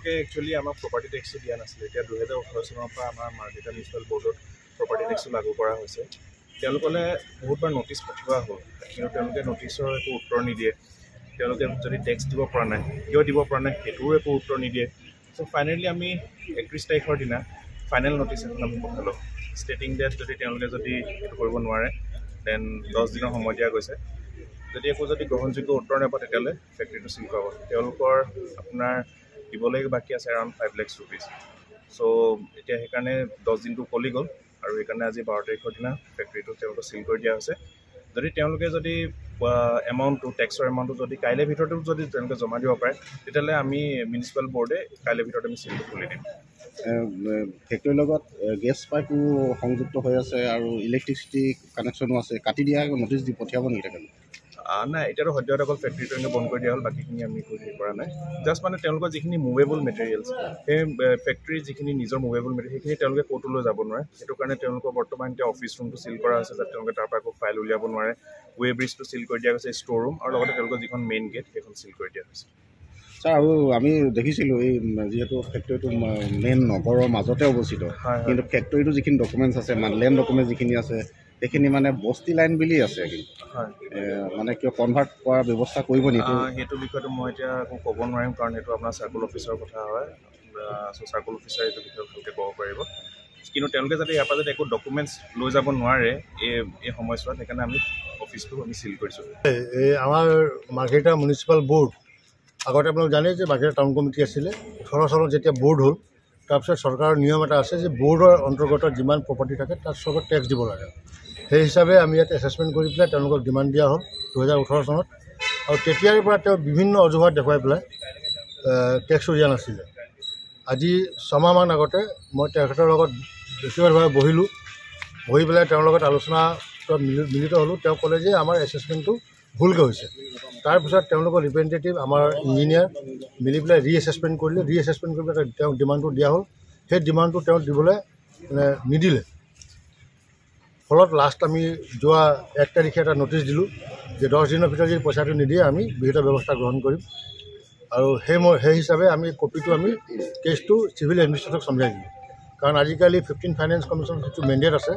তেওঁলোকে একচুৱেলি আমাক প্ৰপাৰ্টি টেক্সটো দিয়া নাছিলে। এতিয়া 2018 চনৰ পৰা আমাৰ মাৰ্ঘেৰিটা মিউনিচিপেল বৰ্ডত প্ৰপাৰ্টি টেক্সটো লাগু কৰা হৈছে। তেওঁলোকলৈ বহুতবাৰ ন'টিছ পঠিওৱা হ'ল, কিন্তু তেওঁলোকে ন'টিছৰ একো উত্তৰ নিদিয়ে। তেওঁলোকে যদি টেক্স দিব পৰা নাই, কিয় দিব পৰা নাই সেইটোৰো একো উত্তৰ নিদিয়ে। চ' ফাইনেলি আমি 31 তাৰিখৰ দিনা ফাইনেল ন'টিছ এখন আমি পঠালোঁ, ষ্টেটিং ডেট যদি তেওঁলোকে যদি এইটো কৰিব নোৱাৰে দেন 10 দিনৰ সময় দিয়া গৈছে। যদি একো গ্ৰহণযোগ্য উত্তৰ নাপায় তেতিয়াহ'লে ফেক্টৰীটো চিল কৰাব। তেওঁলোকৰ আপোনাৰ দিবলৈ বাকী আছে এৰাউণ্ড 5 lakhs rupees। চ' এতিয়া সেইকাৰণে 10 দিনটো উকলি গ'ল আৰু সেইকাৰণে আজি 12 তাৰিখৰ দিনা ফেক্টৰীটো তেওঁলোকক চিল কৰি দিয়া হৈছে। যদি তেওঁলোকে যদি এমাউণ্টটো টেক্সৰ এমাউণ্টটো যদি কাইলৈ ভিতৰতো যদি তেওঁলোকে জমা দিব পাৰে তেতিয়াহ'লে আমি মিউনিচিপেল বৰ্ডে কাইলৈ ভিতৰত আমি চিলটো খুলি দিম। ফেক্টৰীৰ লগত গেছ পাইপো সংযুক্ত হৈ আছে আৰু ইলেক্ট্ৰিচিটি কানেকশ্যনো আছে, কাটি দিয়া ন'টিছ দি পঠিয়াব নেকি তেখেতে? নাই, এতিয়াতো সদ্যহতে অকল ফেক্টৰীটো এনেকৈ বন্ধ কৰি দিয়া হ'ল, বাকীখিনি আমি কৰি কৰা নাই। জাষ্ট মানে তেওঁলোকৰ যিখিনি মুভেবল মেটেৰিয়েলছ, সেই ফেক্টৰীৰ যিখিনি নিজৰ মুভেবল মেটেৰিয়েল সেইখিনি তেওঁলোকে ক'তো লৈ যাব নোৱাৰে। সেইটো কাৰণে তেওঁলোকৰ বৰ্তমান এতিয়া অফিচ ৰুমটো চিল কৰা হৈছে, যাতে তেওঁলোকে তাৰ পৰা একো ফাইল উলিয়াব নোৱাৰে। ৱে ব্ৰিজটো চিল কৰি দিয়া হৈছে, ষ্ট'ৰ ৰুম আৰু লগতে তেওঁলোকৰ যিখন মেইন গেট সেইখন চিল কৰি দিয়া হৈছে। ছাৰ, আৰু আমি দেখিছিলোঁ এই যিহেতু ফেক্টৰীটো মেইন নগৰৰ মাজতে অৱস্থিত, কিন্তু ফেক্টৰীটো যিখিনি ডকুমেণ্টছ আছে, লেণ্ড ডকুমেণ্টছ যিখিনি আছে সেইখিনি মানে বস্তি লাইন বুলি আছে, কিন্তু মানে কিয় কনভাৰ্ট কৰাৰ ব্যৱস্থা কৰিব নেকি? সেইটো বিষয়টো মই এতিয়া একো ক'ব নোৱাৰিম, কাৰণ সেইটো আপোনাৰ চাৰ্কল অফিচৰ কথা হয়। চ' চাৰ্কল অফিচাৰে এইটো বিষয়ে ভালকৈ ক'ব পাৰিব। কিন্তু তেওঁলোকে যাতে ইয়াৰ পৰা যাতে একো ডকুমেণ্টছ লৈ যাব নোৱাৰে এই সময়ছোৱাত, সেইকাৰণে আমি অফিচটো আমি চিল কৰিছোঁ। এই আমাৰ মাৰ্ঘেৰিটা মিউনিচিপেল বৰ্ড আগতে আপোনালোক জানে যে মাৰ্ঘেৰিটা টাউন কমিটি আছিলে। 18 চনত যেতিয়া বৰ্ড হ'ল, তাৰপিছত চৰকাৰৰ নিয়ম এটা আছে যে বৰ্ডৰ অন্তৰ্গত যিমান প্ৰপাৰ্টি থাকে তাত চবত টেক্স দিব লাগে। সেই হিচাপে আমি ইয়াত এছেছমেণ্ট কৰি পেলাই তেওঁলোকক ডিমাণ্ড দিয়া হ'ল 2018 চনত, আৰু তেতিয়াৰ পৰা তেওঁ বিভিন্ন অজুহাত দেখুৱাই পেলাই টেক্সটো দিয়া নাছিলে। আজি 6 মাহমান আগতে মই তেখেতৰ লগত ব্যক্তিগতভাৱে বহি পেলাই তেওঁৰ লগত আলোচনাত মিলিত হ'লোঁ। তেওঁ ক'লে যে আমাৰ এছেছমেণ্টটো ভুলকৈ হৈছে। তাৰপিছত তেওঁলোকৰ ৰিপ্ৰেজেণ্টেটিভ আমাৰ ইঞ্জিনিয়াৰ মিলি পেলাই ৰিএছেছমেণ্ট কৰিলে। ৰিএছেছমেণ্ট কৰি পেলাই তেওঁক ডিমাণ্ডটো দিয়া হ'ল। সেই ডিমাণ্ডটো তেওঁক দিবলৈ নিদিলে। ফলত লাষ্ট আমি যোৱা 1 তাৰিখে এটা ন'টিছ দিলোঁ যে 10 দিনৰ ভিতৰত যদি পইচাটো নিদিয়ে আমি বিহিত ব্যৱস্থা গ্ৰহণ কৰিম। আৰু সেই হিচাপে আমি কপিটো আমি কেছটো চিভিল এডমিনিষ্ট্ৰেটৰক চমজাই দিলোঁ। কাৰণ আজিকালি 15 ফাইনেন্স কমিশ্যন যিটো মেণ্ডেট আছে,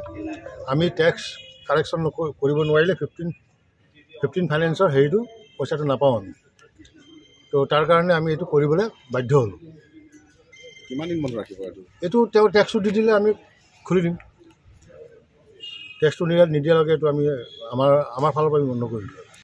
আমি টেক্স কালেকশ্যন কৰিব নোৱাৰিলে 15 ফাইনেন্সৰ হেৰিটো পইচাটো নাপাওঁ আমি। তো তাৰ কাৰণে আমি এইটো কৰিবলৈ বাধ্য হ'লোঁ। কিমান দিন বন্ধ ৰাখিব এইটো? তেওঁ টেক্সটো দি দিলে আমি খুলি দিম। টেক্সটো নিদিয়ালৈকে এইটো আমি আমাৰ ফালৰ পৰা আমি বন্ধ কৰি দিলোঁ।